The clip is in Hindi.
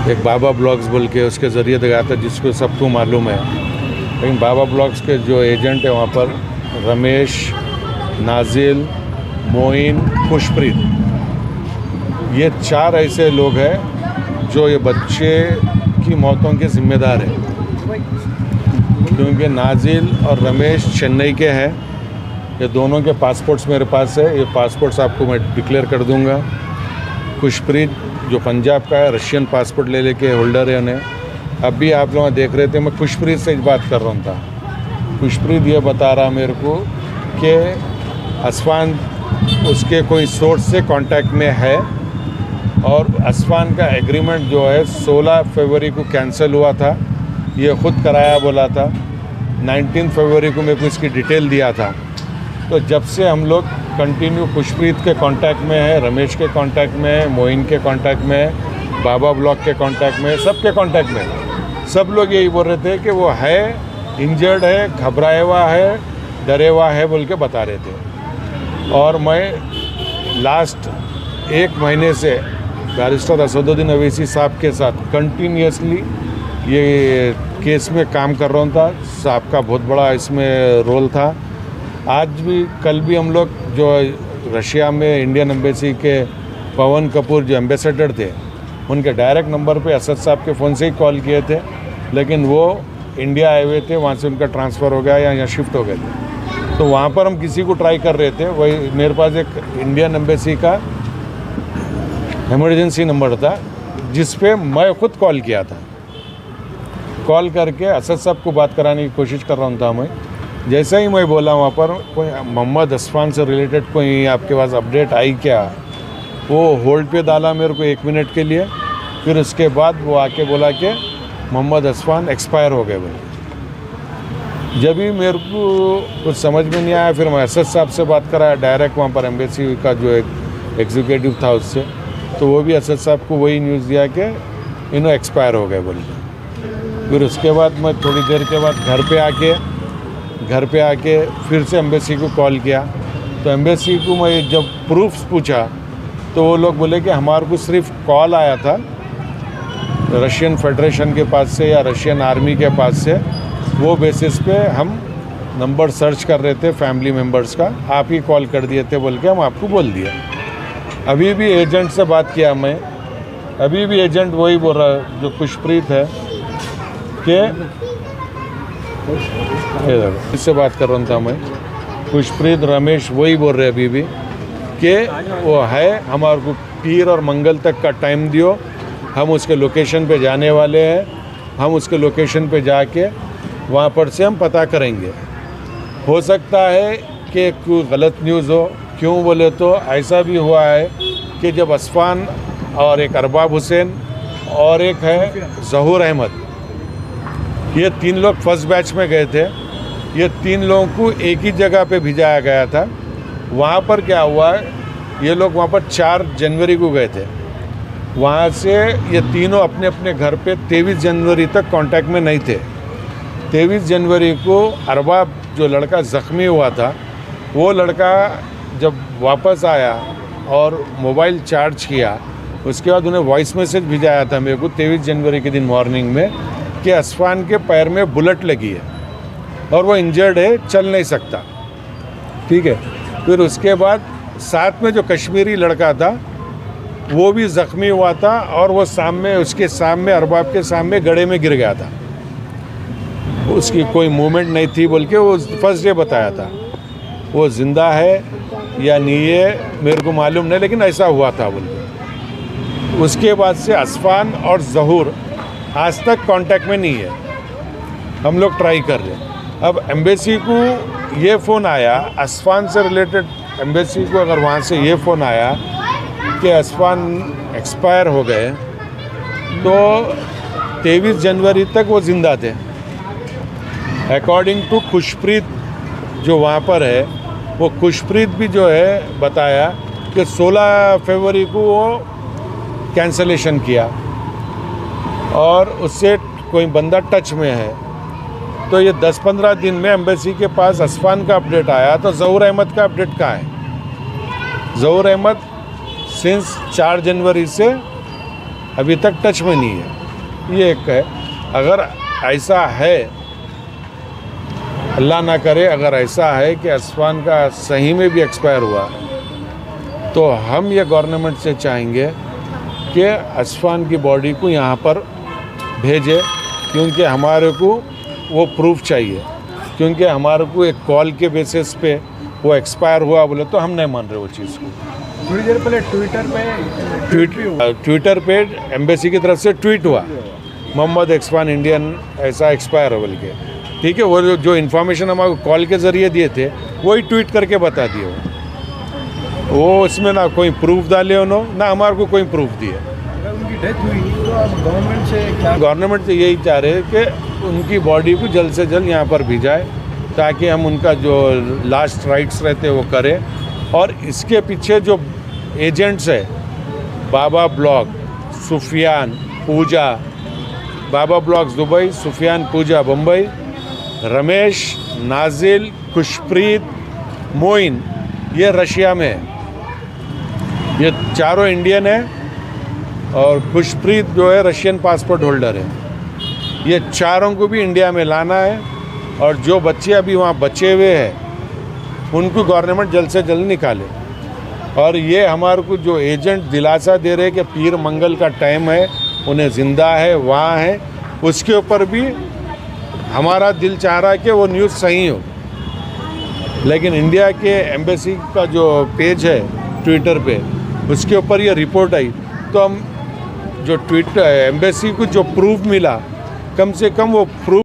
एक बाबा ब्लॉग्स बोल के उसके ज़रिए दिखाया था, जिसको सबको मालूम है। लेकिन बाबा ब्लॉग्स के जो एजेंट है वहाँ पर रमेश, नाजिल, मोइन, खुशप्रीत, ये 4 ऐसे लोग हैं जो ये बच्चे की मौतों के ज़िम्मेदार हैं। क्योंकि नाजिल और रमेश चेन्नई के हैं। ये दोनों के पासपोर्ट्स मेरे पास है, ये पासपोर्ट्स आपको मैं डिक्लेयर कर दूंगा। खुशप्रीत जो पंजाब का है, रशियन पासपोर्ट लेके होल्डर है उन्हें। अभी आप लोग देख रहे थे, मैं खुशप्रीत से बात कर रहा था। खुशप्रीत ये बता रहा मेरे को कि असफान उसके कोई सोर्स से कांटेक्ट में है और असफान का एग्रीमेंट जो है 16 फरवरी को कैंसिल हुआ था, ये ख़ुद कराया बोला था। 19 फरवरी को मेरे को इसकी डिटेल दिया था। तो जब से हम लोग कंटिन्यू खुशप्रीत के कांटेक्ट में है, रमेश के कांटेक्ट में है, मोइन के कांटेक्ट में है, बाबा ब्लॉक के कांटेक्ट में है, सबके कांटेक्ट में है। सब लोग यही बोल रहे थे कि वो है, इंजर्ड है, घबराया हुआ है, डरे हुआ है बोल के बता रहे थे। और मैं लास्ट 1 महीने से बैरिस्टर असदुद्दीन अवैसी साहब के साथ कंटिन्यूसली ये केस में काम कर रहा था। साहब का बहुत बड़ा इसमें रोल था। आज भी कल भी हम लोग जो रशिया में इंडियन एम्बेसी के पवन कपूर जो एम्बेसडर थे, उनके डायरेक्ट नंबर पे असद साहब के फ़ोन से ही कॉल किए थे, लेकिन वो इंडिया आए हुए थे, वहाँ से उनका ट्रांसफ़र हो गया या यहाँ शिफ्ट हो गए थे। तो वहाँ पर हम किसी को ट्राई कर रहे थे। वही मेरे पास एक इंडियन एम्बेसी का इमरजेंसी नंबर था, जिस पे मैं खुद कॉल किया था। कॉल करके असद साहब को बात कराने की कोशिश कर रहा था मैं। जैसे ही मैं बोला वहाँ पर कोई मोहम्मद असफान से रिलेटेड कोई आपके पास अपडेट आई क्या, वो होल्ड पे डाला मेरे को 1 मिनट के लिए। फिर उसके बाद वो आके बोला कि मोहम्मद असफान एक्सपायर हो गए बोले। जब भी मेरे को कुछ समझ में नहीं आया, फिर मैं असद साहब से बात कराया डायरेक्ट, वहाँ पर एम्बेसी का जो एक एग्जीक्यूटिव था उससे। तो वो भी असद साहब को वही न्यूज़ दिया कि इन्हों एक्सपायर हो गए बोल के। फिर उसके बाद मैं थोड़ी देर के बाद घर पे आके फिर से एम्बेसी को कॉल किया। तो एम्बेसी को मैं जब प्रूफ्स पूछा तो वो लोग बोले कि हमारे को सिर्फ कॉल आया था रशियन फेडरेशन के पास से या रशियन आर्मी के पास से, वो बेसिस पे हम नंबर सर्च कर रहे थे फैमिली मेम्बर्स का, आप ही कॉल कर दिए थे बोल के हम आपको बोल दिया। अभी भी एजेंट से बात किया मैं, अभी भी एजेंट वही बोल रहा है जो खुशप्रीत है कि इससे बात कर रहा था मैं। खुशप्रीत, रमेश वही बोल रहे अभी भी कि वो है, हमारे को पीर और मंगल तक का टाइम दियो, हम उसके लोकेशन पे जाने वाले हैं, हम उसके लोकेशन पे जाके वहाँ पर से हम पता करेंगे। हो सकता है कि कोई गलत न्यूज़ हो। क्यों बोले तो ऐसा भी हुआ है कि जब असफान और एक अरबाब हुसैन और एक है ज़हूर अहमद, ये 3 लोग फर्स्ट बैच में गए थे। ये 3 लोगों को एक ही जगह पे भिजाया गया था। वहाँ पर क्या हुआ, ये लोग वहाँ पर 4 जनवरी को गए थे। वहाँ से ये तीनों अपने अपने घर पे 23 जनवरी तक कांटेक्ट में नहीं थे। 23 जनवरी को अरबाब जो लड़का ज़ख्मी हुआ था, वो लड़का जब वापस आया और मोबाइल चार्ज किया, उसके बाद उन्हें वॉइस मैसेज भिजाया था मेरे को 23 जनवरी के दिन मॉर्निंग में कि असफान के पैर में बुलेट लगी है और वो इंजर्ड है, चल नहीं सकता। ठीक है। फिर उसके बाद साथ में जो कश्मीरी लड़का था वो भी ज़ख्मी हुआ था और वो उसके सामने अरबाब के सामने गड्ढे में गिर गया था। उसकी कोई मूवमेंट नहीं थी बोल के वो फर्स्ट डे बताया था। वो ज़िंदा है या नहीं है मेरे को मालूम नहीं, लेकिन ऐसा हुआ था बोल के। उसके बाद से असफान और ज़हूर आज तक कांटेक्ट में नहीं है। हम लोग ट्राई कर रहे हैं। अब एम्बेसी को ये फ़ोन आया, असफान से रिलेटेड एम्बेसी को अगर वहाँ से ये फ़ोन आया कि असफान एक्सपायर हो गए, तो 23 जनवरी तक वो ज़िंदा थे। अकॉर्डिंग टू खुशप्रीत जो वहाँ पर है, वो खुशप्रीत भी जो है बताया कि 16 फरवरी को वो कैंसलेशन किया और उससे कोई बंदा टच में है। तो ये 10-15 दिन में एम्बेसी के पास असफान का अपडेट आया, तो ज़हूर अहमद का अपडेट कहाँ है? ज़हूर अहमद सिंस 4 जनवरी से अभी तक टच में नहीं है। ये एक है। अगर ऐसा है, अल्लाह ना करे, अगर ऐसा है कि असफान का सही में भी एक्सपायर हुआ, तो हम ये गवर्नमेंट से चाहेंगे कि असफान की बॉडी को यहाँ पर भेजे, क्योंकि हमारे को वो प्रूफ चाहिए। क्योंकि हमारे को एक कॉल के बेसिस पे वो एक्सपायर हुआ बोले तो हम नहीं मान रहे वो चीज़ को। थोड़ी देर पहले ट्विटर पे एम्बेसी की तरफ से ट्वीट हुआ, मोहम्मद एक्सफान इंडियन ऐसा एक्सपायर हो बोल के। ठीक है, वो जो इन्फॉर्मेशन हमारे कॉल के ज़रिए दिए थे वही ट्वीट करके बता दिए। वो इसमें ना कोई प्रूफ डाले उन्होंने, ना हमारे को कोई प्रूफ दिए। अगर उनकी डेथ हुई तो अब गवर्नमेंट से क्या? गवर्नमेंट से यही चाह रहे हैं कि उनकी बॉडी को जल्द से जल्द यहाँ पर भिजाए, ताकि हम उनका जो लास्ट राइट्स रहते हैं वो करें। और इसके पीछे जो एजेंट्स है, बाबा ब्लॉक, सुफियान, पूजा, बाबा ब्लॉक्स दुबई, सुफियान पूजा बम्बई, रमेश, नाजिल, खुशप्रीत, मोइन, ये रशिया में है। ये चारों इंडियन है और खुशप्रीत जो है रशियन पासपोर्ट होल्डर है। ये चारों को भी इंडिया में लाना है, और जो बच्चे अभी वहाँ बचे हुए हैं उनको गवर्नमेंट जल्द से जल्द निकाले। और ये हमारे को जो एजेंट दिलासा दे रहे हैं कि पीर मंगल का टाइम है, उन्हें ज़िंदा है, वहाँ है, उसके ऊपर भी हमारा दिल चाह रहा है कि वो न्यूज़ सही हो। लेकिन इंडिया के एम्बेसी का जो पेज है ट्विटर पे, उसके ऊपर ये रिपोर्ट आई, तो हम जो ट्विटर एम्बेसी को जो प्रूफ मिला, कम से कम वो प्रूफ